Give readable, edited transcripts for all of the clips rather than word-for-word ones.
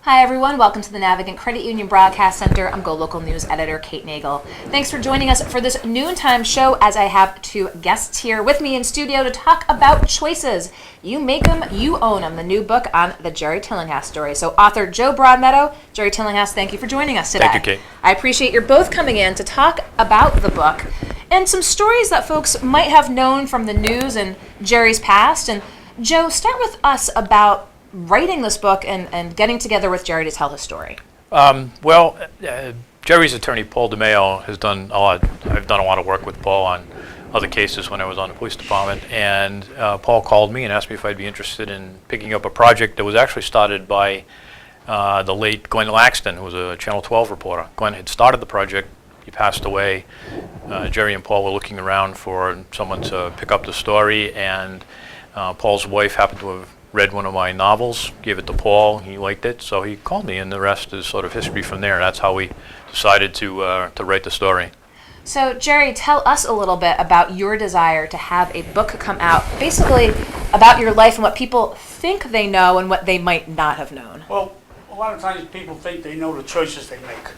Hi everyone, welcome to the Navigant Credit Union Broadcast Center. I'm GoLocal News Editor Kate Nagel. Thanks for joining us for this noontime show as I have two guests here with me in studio to talk about choices. You make them, you own them, the new book on the Jerry Tillinghast story. So author Joe Broadmeadow, Jerry Tillinghast, thank you for joining us today. Thank you, Kate. I appreciate you're both coming in to talk about the book and some stories that folks might have known from the news and Jerry's past. And Joe, start with us about writing this book and getting together with Jerry to tell his story. Jerry's attorney, Paul DeMeo, has done a lot. I've done a lot of work with Paul on other cases when I was on the police department, and Paul called me and asked me if I'd be interested in picking up a project that was actually started by the late Glenn Laxton, who was a Channel 12 reporter. Glenn had started the project. He passed away. Jerry and Paul were looking around for someone to pick up the story, and Paul's wife happened to have read one of my novels, gave it to Paul, he liked it, so he called me, and the rest is sort of history from there. That's how we decided to write the story. So Jerry, tell us a little bit about your desire to have a book come out, basically about your life and what people think they know and what they might not have known. Well, a lot of times people think they know the choices they make,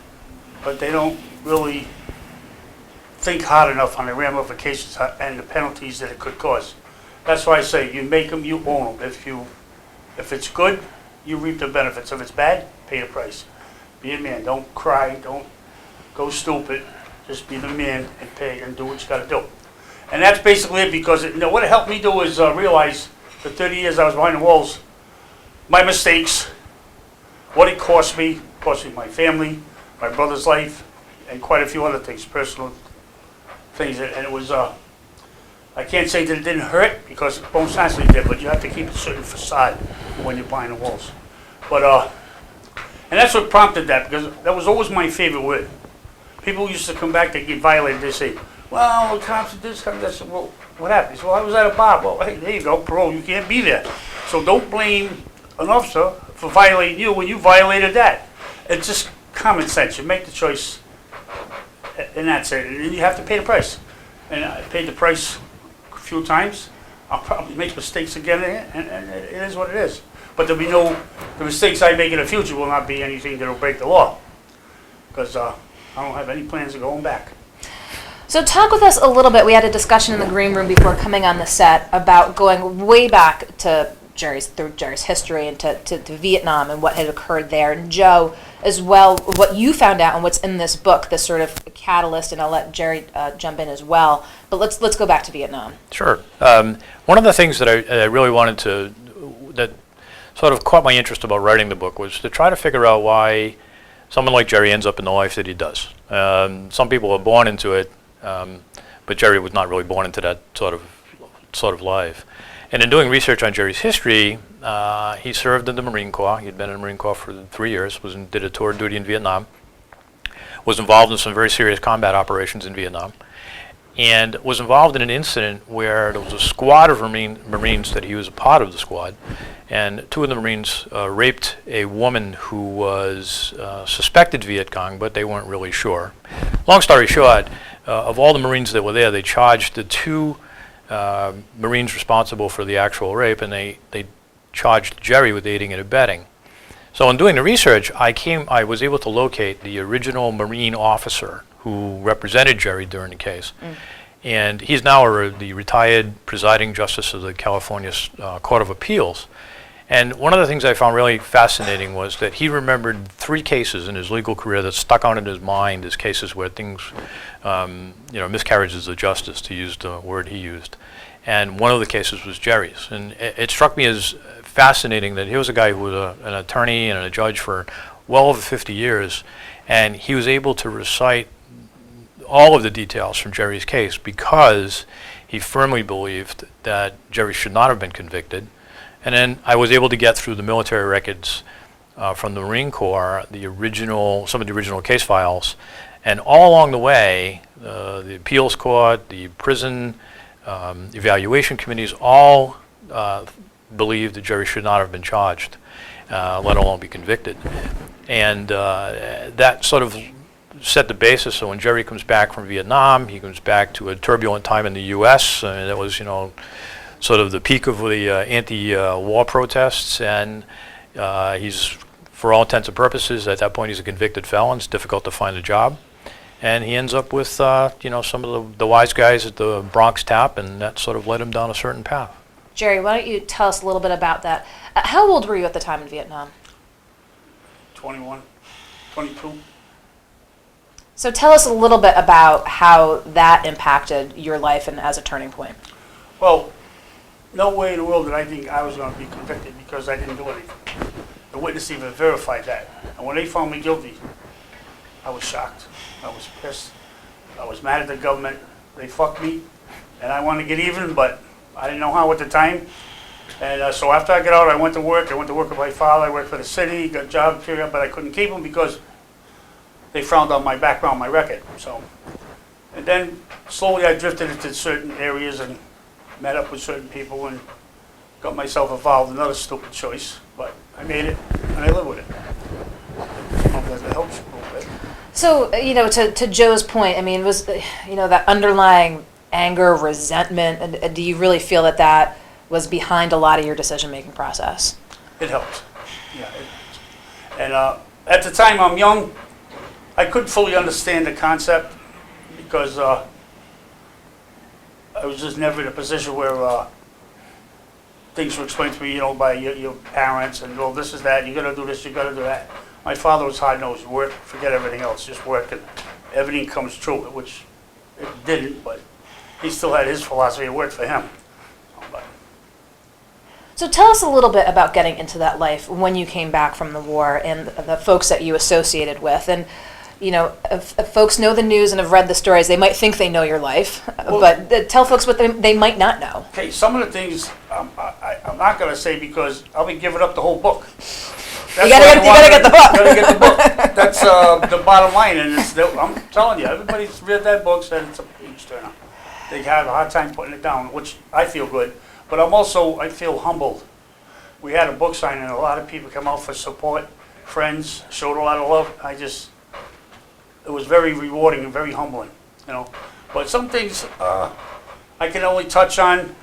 but they don't really think hard enough on the ramifications and the penalties that it could cause. That's why I say you make them, you own them. If it's good, you reap the benefits. If it's bad, pay the price. Be a man. Don't cry. Don't go stupid. Just be the man and pay and do what you got to do. And that's basically it, because what it helped me do is realize the 30 years I was behind the walls, my mistakes, what it cost me my family, my brother's life, and quite a few other things, personal things. And it was I can't say that it didn't hurt, because it most naturally did, but you have to keep a certain facade when you're behind the walls. But and that's what prompted that, because that was always my favorite word. People used to come back, they get violated, they say, well, the cops did this, cops did that. Well, what happened? He said, well, I was at a bar. Well, hey, there you go, parole, you can't be there. So don't blame an officer for violating you when you violated that. It's just common sense. You make the choice, and that's it. And you have to pay the price. And I paid the price few times. I'll probably make mistakes again, and it is what it is. But the mistakes I make in the future will not be anything that will break the law, because I don't have any plans of going back. So talk with us a little bit. We had a discussion in the green room before coming on the set about going way back to Jerry's history and to Vietnam and what had occurred there. And Joe, as well, what you found out and what's in this book, this sort of catalyst, and I'll let Jerry jump in as well. But let's go back to Vietnam. Sure. One of the things that I really wanted that sort of caught my interest about writing the book was to try to figure out why someone like Jerry ends up in the life that he does. Some people are born into it, but Jerry was not really born into that sort of life. And in doing research on Jerry's history, he served in the Marine Corps. He had been in the Marine Corps for 3 years, did a tour of duty in Vietnam, was involved in some very serious combat operations in Vietnam, and was involved in an incident where there was a squad of Marines that he was a part of the squad, and 2 of the Marines raped a woman who was suspected Viet Cong, but they weren't really sure. Long story short, of all the Marines that were there, they charged the 2 Marines responsible for the actual rape, and they charged Jerry with aiding and abetting. So in doing the research, I was able to locate the original Marine officer who represented Jerry during the case. And he's now the retired presiding justice of the California Court of Appeals. And one of the things I found really fascinating was that he remembered 3 cases in his legal career that stuck out in his mind as cases where things, miscarriages of justice, to use the word he used. And one of the cases was Jerry's. And it struck me as fascinating that he was a guy who was an attorney and a judge for well over 50 years, and he was able to recite all of the details from Jerry's case because he firmly believed that Jerry should not have been convicted. And then I was able to get through the military records from the Marine Corps, some of the original case files, and all along the way, the appeals court, the prison evaluation committees all believed that Jerry should not have been charged, let alone be convicted. And that sort of set the basis. So when Jerry comes back from Vietnam, he comes back to a turbulent time in the U.S. And that was, sort of the peak of the anti-war protests, and he's For all intents and purposes, at that point, he's a convicted felon. It's difficult to find a job. And he ends up with, some of the wise guys at the Bronx Tap, and that sort of led him down a certain path. Jerry, why don't you tell us a little bit about that? How old were you at the time in Vietnam? 21, 22. So tell us a little bit about how that impacted your life and as a turning point. Well, no way in the world did I think I was going to be convicted because I didn't do anything. The witness even verified that. And when they found me guilty, I was shocked. I was pissed. I was mad at the government. They fucked me, and I wanted to get even, but I didn't know how at the time. And so after I got out, I went to work. I went to work with my father. I worked for the city, got a job period, but I couldn't keep him because they frowned on my background, my record. So, and then slowly I drifted into certain areas and met up with certain people and got myself involved in another stupid choice. But I made it, and I live with it. I hope that helps you a little bit. So, to Joe's point, I mean, was, that underlying anger, resentment, and do you really feel that was behind a lot of your decision-making process? It helped. Yeah. And at the time, I'm young. I couldn't fully understand the concept because I was just never in a position where things were explained to me, by your parents and, well, this is that, you gotta do this, you gotta do that. My father was hard-nosed, work, forget everything else, just work, and everything comes true, which it didn't, but he still had his philosophy, it worked for him. But So tell us a little bit about getting into that life when you came back from the war and the folks that you associated with. And, if folks know the news and have read the stories, they might think they know your life, but tell folks what they might not know. okay, some of the things I'm not gonna say because I'll be giving up the whole book. You gotta get the book. You gotta get the book. That's the bottom line, and I'm telling you, everybody's read that book said it's a page turner. They have a hard time putting it down, which I feel good, but I feel humbled. We had a book signing, and a lot of people come out for support, friends, showed a lot of love. It was very rewarding and very humbling, But some things I can only touch on.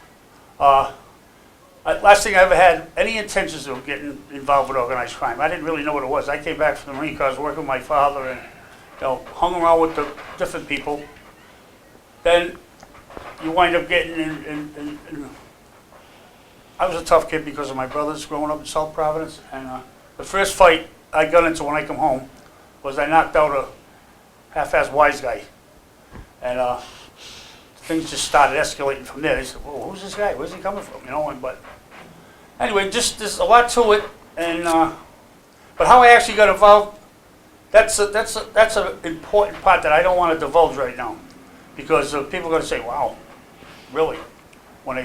Last thing I ever had any intentions of getting involved with organized crime. I didn't really know what it was. I came back from the Marine Corps, I was working with my father, and hung around with the different people. Then you wind up getting in. I was a tough kid because of my brothers growing up in South Providence, and the first fight I got into when I come home was I knocked out a half-assed wise guy, and things just started escalating from there. They said, "Whoa, who's this guy? Where's he coming from?" But anyway, just there's a lot to it, and but how I actually got involved, that's an important part that I don't want to divulge right now, because people are going to say, "Wow, really?" When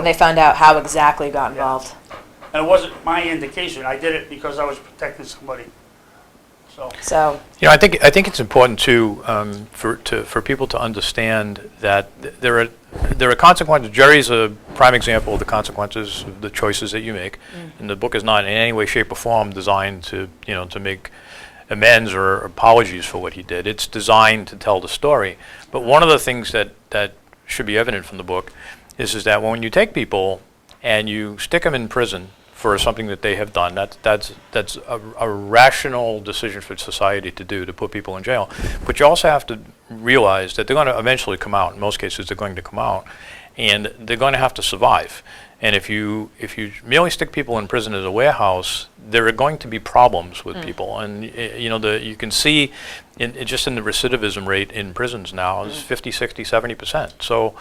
they find out how exactly got involved. Yeah. And it wasn't my indication. I did it because I was protecting somebody. So I think it's important too for people to understand that there are consequences. Jerry's a prime example of the consequences of the choices that you make, and the book is not in any way, shape, or form designed to make amends or apologies for what he did. It's designed to tell the story. But one of the things that should be evident from the book is that when you take people and you stick them in prison for something that they have done, that's a rational decision for society to do, to put people in jail. But you also have to realize that they're going to eventually come out. In most cases, they're going to come out, and they're going to have to survive. And if you merely stick people in prison as a warehouse, there are going to be problems with people. And you can see just in the recidivism rate in prisons now is 50, 60, 70%. So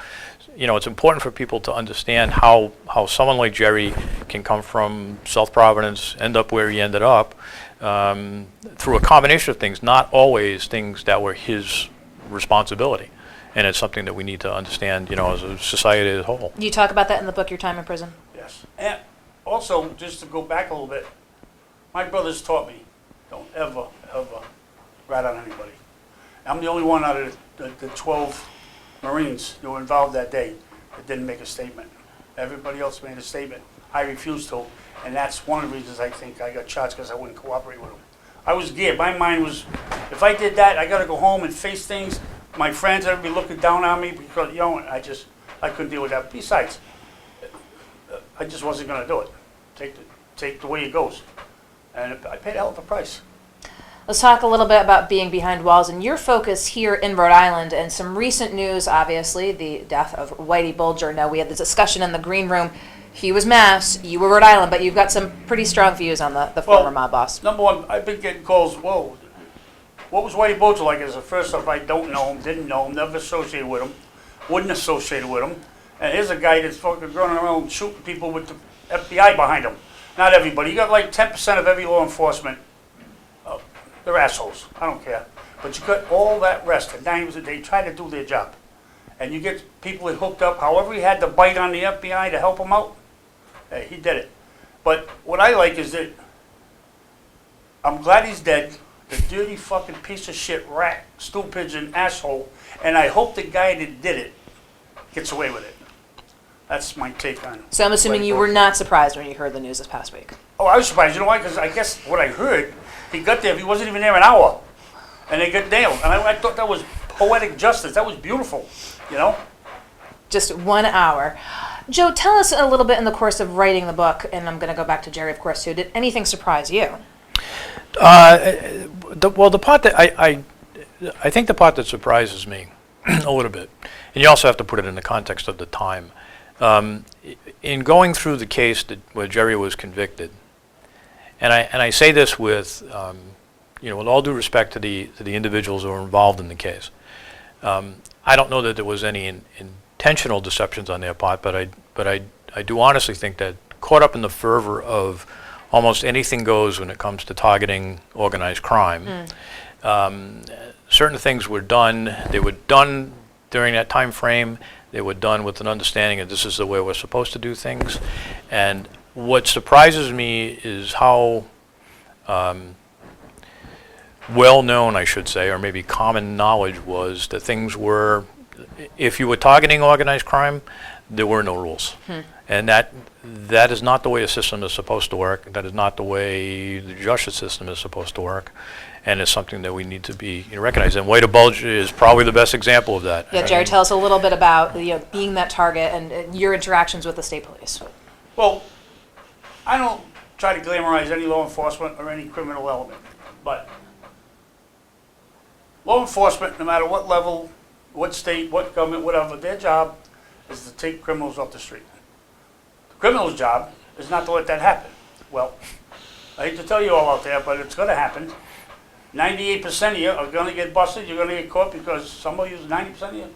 it's important for people to understand how someone like Jerry can come from South Providence, end up where he ended up, through a combination of things, not always things that were his responsibility. And it's something that we need to understand, as a society as a whole. You talk about that in the book, Your Time in Prison? Yes. And also, just to go back a little bit, my brothers taught me, don't ever rat on anybody. I'm the only one out of the 12 Marines who were involved that day that didn't make a statement. Everybody else made a statement. I refused to, and that's one of the reasons I think I got charged, because I wouldn't cooperate with them. I was geared. My mind was, if I did that, I got to go home and face things. My friends would be looking down on me because, I couldn't deal with that. Besides, I just wasn't going to do it. Take the way it goes. And I paid a hell of a price. Let's talk a little bit about being behind walls and your focus here in Rhode Island and some recent news, obviously, the death of Whitey Bulger. Now, we had the discussion in the green room. He was Mass, you were Rhode Island, but you've got some pretty strong views on the former mob boss. Number one, I've been getting calls, whoa, what was Whitey Bulger like? As the first off, I don't know him, didn't know him, never associated with him, wouldn't associate with him. And here's a guy that's fucking running around shooting people with the FBI behind him. Not everybody. You got like 10% of every law enforcement. They're assholes. I don't care. But you got all that rest. And now they try to do their job. And you get people that hooked up. However he had to bite on the FBI to help him out, hey, he did it. But what I like is that I'm glad he's dead. The dirty fucking piece of shit, rat, stool pigeon, asshole. And I hope the guy that did it gets away with it. That's my take on it. So I'm assuming you were not surprised when you heard the news this past week. Oh, I was surprised. You know why? Because I guess what I heard, he got there, he wasn't even there an hour. And they got nailed. And I thought that was poetic justice. That was beautiful, you know? Just 1 hour. Joe, tell us a little bit in the course of writing the book, and I'm going to go back to Jerry, of course, too. Did anything surprise you? The part that I think the part that surprises me a little bit, and you also have to put it in the context of the time. In going through the case where Jerry was convicted, and I say this with with all due respect to the individuals who were involved in the case. I don't know that there was any intentional deceptions on their part, but I do honestly think that caught up in the fervor of almost anything goes when it comes to targeting organized crime. Certain things were done. They were done during that time frame. They were done with an understanding that this is the way we're supposed to do things. And what surprises me is how well known, I should say, or maybe common knowledge was that things were, if you were targeting organized crime, there were no rules. And that is not the way a system is supposed to work. That is not the way the justice system is supposed to work. And it's something that we need to be recognized. And Whitey Bulger is probably the best example of that. Yeah, Jerry, tell us a little bit about being that target and your interactions with the state police. Well, I don't try to glamorize any law enforcement or any criminal element, but law enforcement, no matter what level, what state, what government, whatever, their job is to take criminals off the street. The criminal's job is not to let that happen. Well, I hate to tell you all out there, but it's going to happen. 98% of you are going to get busted, you're going to get caught because some of you, 90% of you,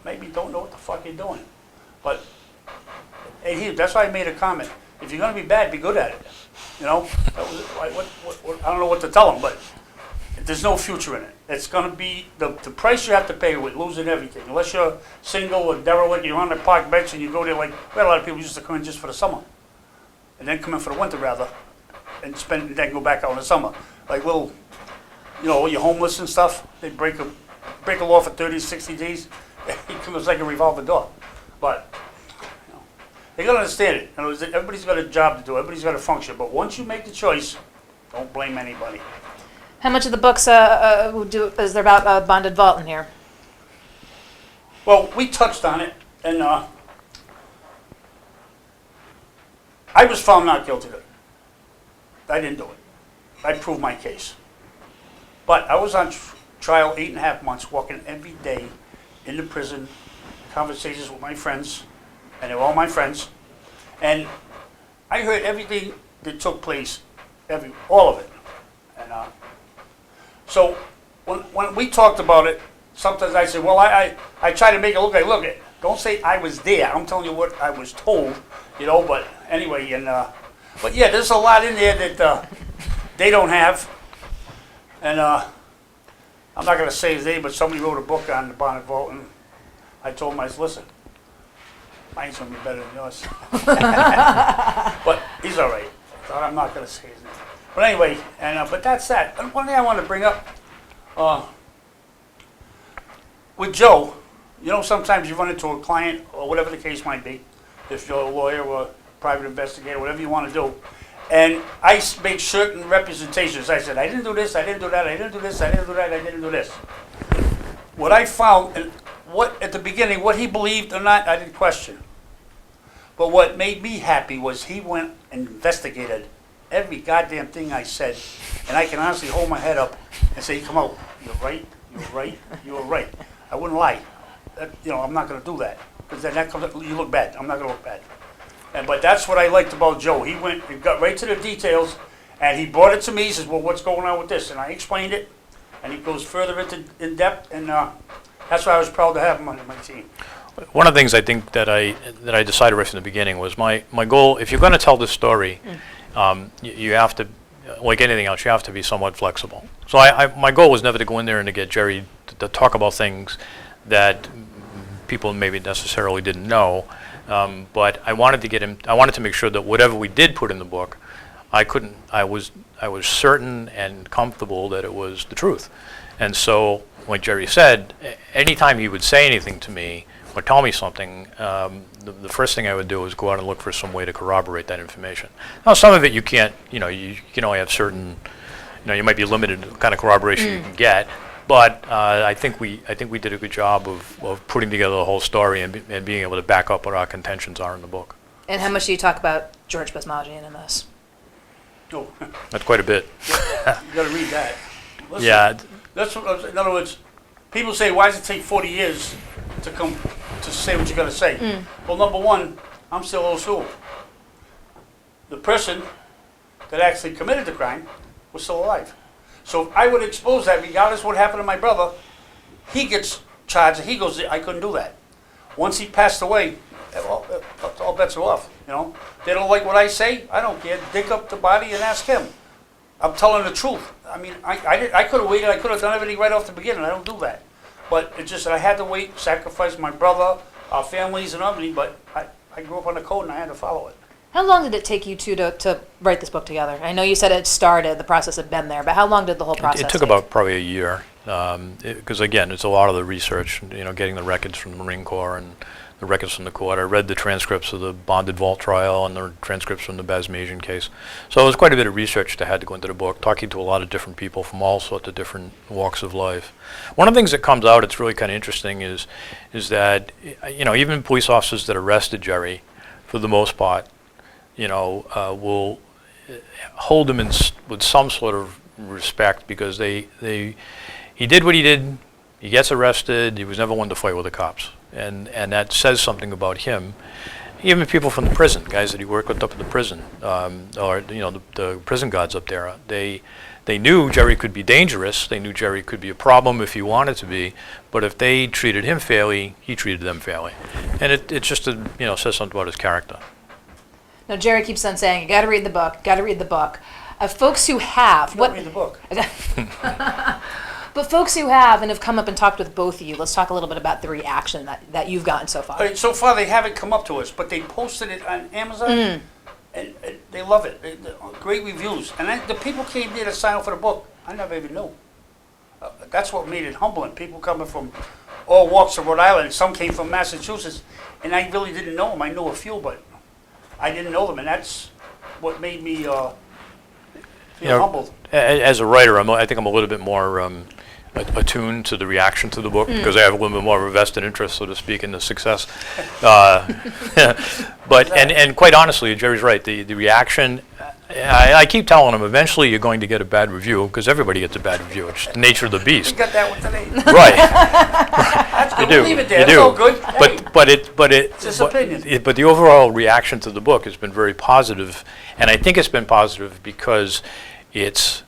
maybe don't know what the fuck you're doing. But hey, that's why I made a comment. If you're going to be bad, be good at it. You know? That was, I don't know what to tell them, but there's no future in it. It's going to be the price you have to pay with losing everything. Unless you're single or derelict, you're on the park bench and you go there like, we had a lot of people used to come in just for the summer. And then come in for the winter rather, and then go back out in the summer. Like little, you're homeless and stuff. They break a law for 30, 60 days. It comes like a revolving door. But they got to understand it. Everybody's got a job to do. Everybody's got to function. But once you make the choice, don't blame anybody. How much of the books is there about bonded vault in here? Well, we touched on it, and I was found not guilty of it. I didn't do it. I proved my case. But I was on trial 8.5 months, walking every day in the prison, conversations with my friends, and they were all my friends. And I heard everything that took place, all of it. And so when we talked about it, sometimes I said, well, I try to make it look like, don't say I was there. I'm telling you what I was told, but anyway, but yeah, there's a lot in there that they don't have. And I'm not going to say his name, but somebody wrote a book on the bonded vault, and I told him, I said, listen, mine's going to be better than yours. But he's all right. So I'm not going to say his name. But anyway, but that's that. And one thing I want to bring up, with Joe, sometimes you run into a client, or whatever the case might be, if you're a lawyer or a private investigator, whatever you want to do, and I make certain representations. I said, I didn't do this, I didn't do that, I didn't do this, I didn't do that, I didn't do this. What I found, and at the beginning, what he believed or not, I didn't question. But what made me happy was he went and investigated every goddamn thing I said, and I can honestly hold my head up and say, come out, you're right, you're right, you're right. I wouldn't lie. I'm not going to do that, because then that comes, you look bad. I'm not going to look bad. But that's what I liked about Joe. He got right to the details, and he brought it to me. He says, well, what's going on with this? And I explained it, and he goes further in depth, and that's why I was proud to have him on my team. One of the things I think that I decided right from the beginning was my goal, if you're going to tell this story, you have to, like anything else, you have to be somewhat flexible. So my goal was never to go in there and to get Jerry to talk about things that people maybe necessarily didn't know, but I wanted to make sure that whatever we did put in the book, I was certain and comfortable that it was the truth. And so, like Jerry said, anytime he would say anything to me or tell me something, the first thing I would do is go out and look for some way to corroborate that information. Now, some of it you can't, you can only have certain, you might be limited to the kind of corroboration you can get. But I think we did a good job of putting together the whole story and being able to back up what our contentions are in the book. And how much do you talk about George Basmagian in this? Oh, That's quite a bit. you got to read that. Listen, Yeah. That's what, in other words, people say, why does it take 40 years to come to say what you got to say? Well, number one, I'm still old school. The person that actually committed the crime was still alive. So if I would expose that, regardless of what happened to my brother, he gets charged, and he goes, I couldn't do that. Once he passed away, all bets are off, They don't like what I say, I don't care. Dig up the body and ask him. I'm telling the truth. I mean, I could have waited, I could have done everything right off the beginning, I don't do that. But it's just that I had to wait, sacrifice my brother, our families and everything, but I grew up on the code and I had to follow it. How long did it take you to write this book together? I know you said it started, the process had been there, but how long did the whole process It took take? about probably a year, because again, it's a lot of the research, getting the records from the Marine Corps and the records from the court. I read the transcripts of the bonded vault trial and the transcripts from the Basmagian case. So it was quite a bit of research that had to go into the book, talking to a lot of different people from all sorts of different walks of life. One of the things that comes out, it's really kind of interesting, is that, even police officers that arrested Jerry, for the most part, will hold him with some sort of respect, because he did what he did. He gets arrested. He was never one to fight with the cops, and that says something about him. Even people from the prison, guys that he worked with up in the prison, or the prison guards up there, they knew Jerry could be dangerous. They knew Jerry could be a problem if he wanted to be, but if they treated him fairly, he treated them fairly, and it just says something about his character. Now, Jerry keeps on saying, you got to read the book, got to read the book. Folks who have... You don't read the book. But folks who have and have come up and talked with both of you, let's talk a little bit about the reaction that you've gotten so far. So far, they haven't come up to us, but they posted it on Amazon, and they love it. Great reviews. And the people came there to sign up for the book. I never even knew. That's what made it humbling. People coming from all walks of Rhode Island. Some came from Massachusetts, and I really didn't know them. I knew a few, but I didn't know them, and that's what made me feel humbled. As a writer, I think I'm a little bit more attuned to the reaction to the book, because I have a little bit more of a vested interest, so to speak, in the success. But and quite honestly, Jerry's right. The reaction, I keep telling him, eventually you're going to get a bad review, because everybody gets a bad review. It's the nature of the beast. You got that one today. Right. That's good. You do. Leave it there. You It's do. all good. Hey, it's his opinion. But the overall reaction to the book has been very positive, and I think it's been positive because it's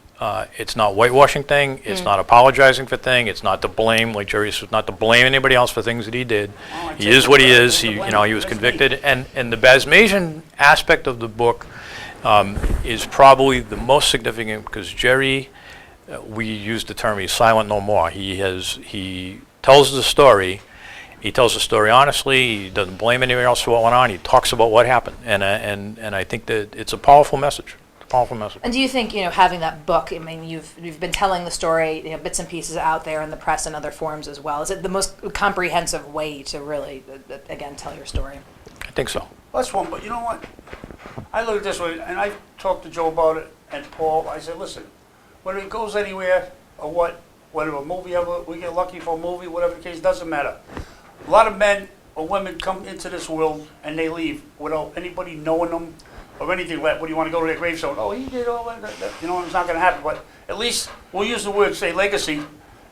not whitewashing thing. It's not apologizing for thing. It's not to blame, like Jerry says, not to blame anybody else for things that he did. He is what he is. He was convicted, and the Basmagian aspect of the book is probably the most significant, because Jerry, we use the term, he's silent no more. He tells the story. He tells the story honestly. He doesn't blame anybody else for what went on. He talks about what happened, and I think that it's a powerful message. Powerful message. And do you think, having that book, I mean, you've been telling the story, bits and pieces out there in the press and other forms as well. Is it the most comprehensive way to really, again, tell your story? I think so. That's one, but you know what? I look at it this way, and I talked to Joe about it, and Paul. I said, listen, whether it goes anywhere or what, whether a movie ever, we get lucky for a movie, whatever the case, doesn't matter. A lot of men or women come into this world and they leave without anybody knowing them or anything. What do you want to go to their gravestone? Oh, he did all that. You know, it's not going to happen. But at least we'll use the word, say, legacy.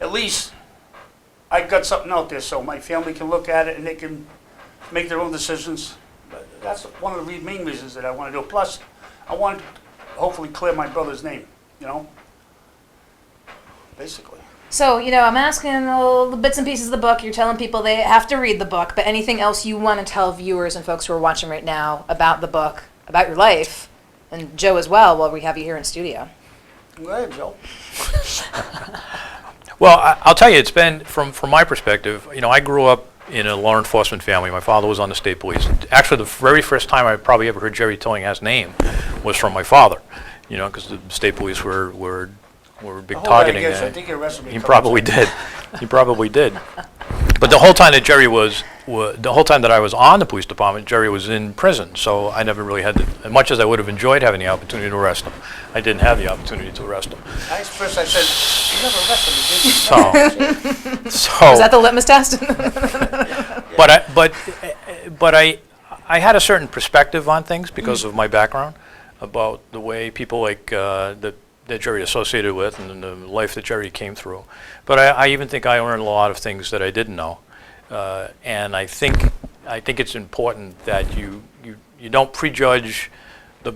At least I got something out there, so my family can look at it and they can make their own decisions. But that's one of the main reasons that I want to do. Plus, I want to hopefully clear my brother's name. You know, basically. So, you know, I'm asking all the bits and pieces of the book. You're telling people they have to read the book, but anything else you want to tell viewers and folks who are watching right now about the book, about your life, and Joe as well, while we have you here in studio? Go ahead, Joe. Well, I'll tell you, it's been, from my perspective, you know, I grew up in a law enforcement family. My father was on the state police. Actually, the very first time I probably ever heard Jerry Tillinghast's name was from my father, you know, because the state police were big targeting. I think he arrested me. He probably did. He probably did. But the whole time that Jerry the whole time that I was on the police department, Jerry was in prison. So I never really had as much as I would have enjoyed having the opportunity to arrest him, I didn't have the opportunity to arrest him. First I said, you never arrested me, did you? So Was that the litmus test? But I had a certain perspective on things because of my background, about the way people like that Jerry associated with and the life that Jerry came through. But I even think I learned a lot of things that I didn't know. And I think it's important that you don't prejudge the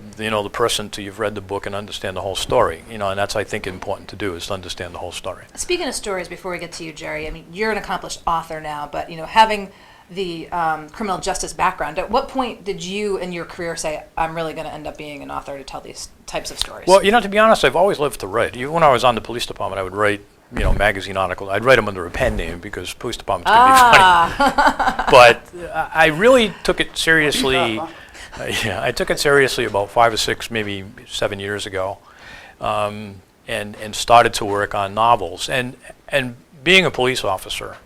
person till you've read the book and understand the whole story. You know, and that's, I think, important to do, is to understand the whole story. Speaking of stories, before we get to you, Jerry, I mean, you're an accomplished author now, but, you know, having the criminal justice background, at what point did you in your career say, I'm really going to end up being an author to tell these types of stories? Well, you know, to be honest, I've always lived to write. Even when I was on the police department, I would write, you know, magazine articles. I'd write them under a pen name because police departments can be funny. But I really took it seriously. I took it seriously about 5 or 6, maybe 7 years ago, and started to work on novels. And being a police officer,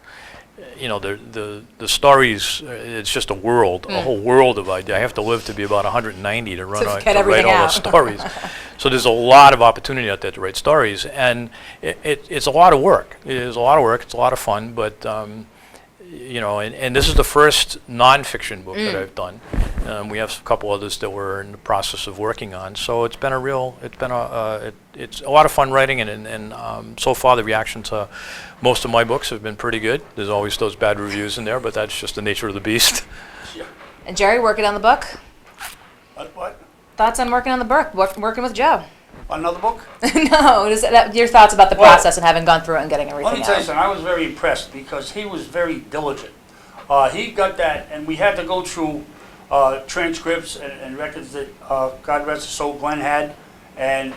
you know, the stories, it's just a world, a whole world of ideas. I have to live to be about 190 to write all the stories. So there's a lot of opportunity out there to write stories, and it's a lot of work. It is a lot of work. It's a lot of fun, but you know, and this is the first nonfiction book that I've done. We have a couple others that we're in the process of working on. So it's been it's a lot of fun writing, and so far the reaction to most of my books have been pretty good. There's always those bad reviews in there, but that's just the nature of the beast. And Jerry, working on the book? What? Thoughts on working on the book, working with Joe? Another book? No, your thoughts about the process and having gone through it and getting everything out. Let me tell you something. I was very impressed because he was very diligent. He got that, and we had to go through transcripts and records that God rest his soul, Glenn had, and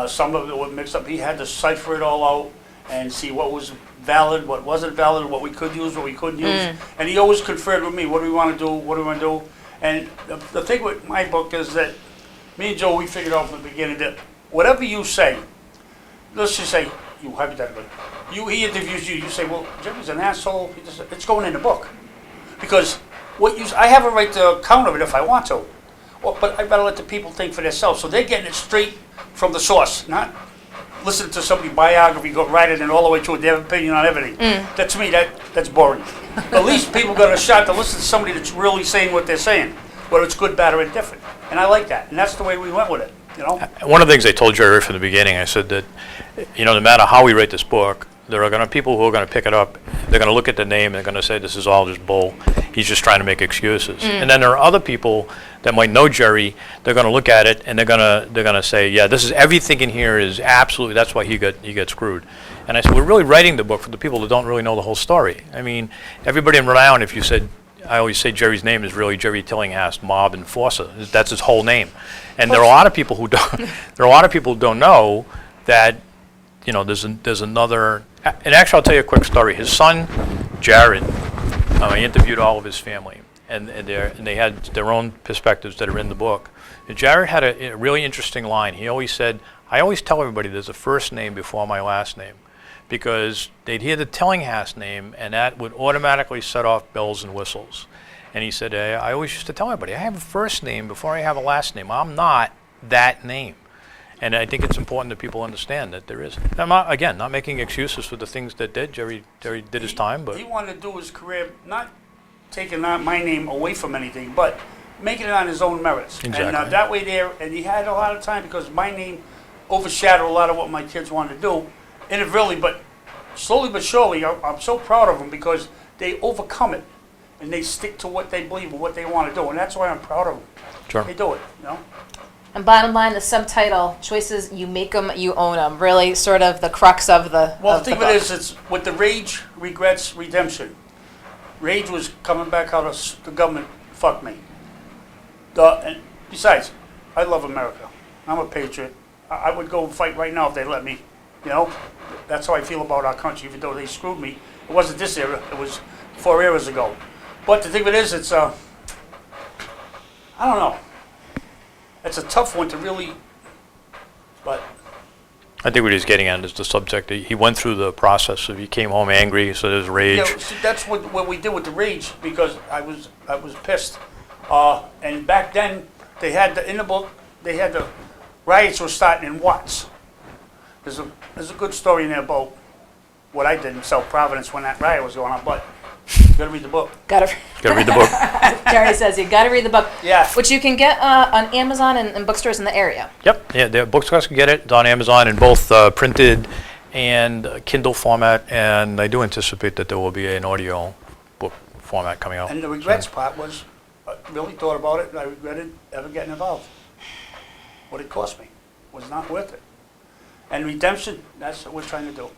some of it was mixed up. He had to cipher it all out and see what was valid, what wasn't valid, what we could use, what we couldn't use. And he always conferred with me, what do we want to do, what do we want to do? And the thing with my book is that me and Joe, we figured out from the beginning that whatever you say, let's just say, you hypothetically, he interviews you, you say, well, Jerry's an asshole, it's going in the book. Because I have a right to counter it if I want to. Well, but I better let the people think for themselves. So they're getting it straight from the source, not listening to somebody's biography, write it and all the way through their opinion on everything. That, to me, that's boring. At least people got a shot to listen to somebody that's really saying what they're saying, whether it's good, bad, or indifferent. And I like that. And that's the way we went with it, you know? One of the things I told Jerry from the beginning, I said that, you know, no matter how we write this book, there are going to people who are going to pick it up. They're going to look at the name and they're going to say, this is all just bull. He's just trying to make excuses. And then there are other people that might know Jerry. They're going to look at it and they're going to say, yeah, this is everything in here is absolutely. That's why he got screwed. And I said, we're really writing the book for the people that don't really know the whole story. I mean, everybody in Rhode Island, if you said, I always say Jerry's name is really Jerry Tillinghast, Mob Enforcer. That's his whole name. And there are a lot of people who don't. There are a lot of people who don't know that. You know, there's another. And actually, I'll tell you a quick story. His son, Jared, I interviewed all of his family, and they had their own perspectives that are in the book. And Jared had a really interesting line. He always said, I always tell everybody there's a first name before my last name, because they'd hear the Tillinghast name, and that would automatically set off bells and whistles. And he said, I always used to tell everybody, I have a first name before I have a last name. I'm not that name. And I think it's important that people understand that there is. I'm not making excuses for the things that Jerry did his time, but he wanted to do his career, not taking my name away from anything, but making it on his own merits. And Exactly. that way there, and he had a lot of time because my name overshadowed a lot of what my kids wanted to do. Inadvertently, but slowly but surely, I'm so proud of them because they overcome it and they stick to what they believe and what they want to do. And that's why I'm proud of them. Sure. They do it, you know? And bottom line, the subtitle, choices, you make them, you own them, really sort of the crux of the Well, of the thing the of it book. is, it's with the rage, regrets, redemption. Rage was coming back out of the government, fuck me. And besides, I love America. I'm a patriot. I would go and fight right now if they let me. You know, that's how I feel about our country, even though they screwed me. It wasn't this era, it was 4 eras ago. But the thing of it is, it's, I don't know. It's a tough one to really, but I think what he's getting at is the subject. He went through the process of he came home angry, so there's rage. yeah, see, that's what we did with the rage because I was pissed. And back then, they had in the book, they had the riots were starting in Watts. There's a good story in there about what I did in South Providence when that riot was going on, but you gotta read the book. Gotta Gotta read the book. Jerry says you gotta read the book. Yeah. Which you can get on Amazon and bookstores in the area. Yep, yeah, the bookstores can get it. It's on Amazon in both printed and Kindle format, and I do anticipate that there will be an audio book format coming out. And the regrets part was, I really thought about it, and I regretted ever getting involved. What it cost me was not worth it. And redemption, that's what we're trying to do.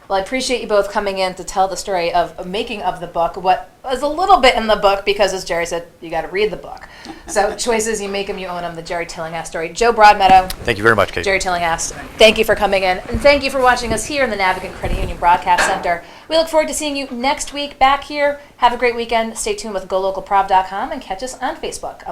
Well, I appreciate you both coming in to tell the story of making of the book, what was a little bit in the book, because as Jerry said, you got to read the book. So choices, you make them, you own them, the Jerry Tillinghast story. Joe Broadmeadow, Thank you very much, Kate. Jerry Tillinghast, thank you for coming in. And thank you for watching us here in the Navigant Credit Union Broadcast Center. We look forward to seeing you next week back here. Have a great weekend. Stay tuned with GoLocalProv.com and catch us on Facebook.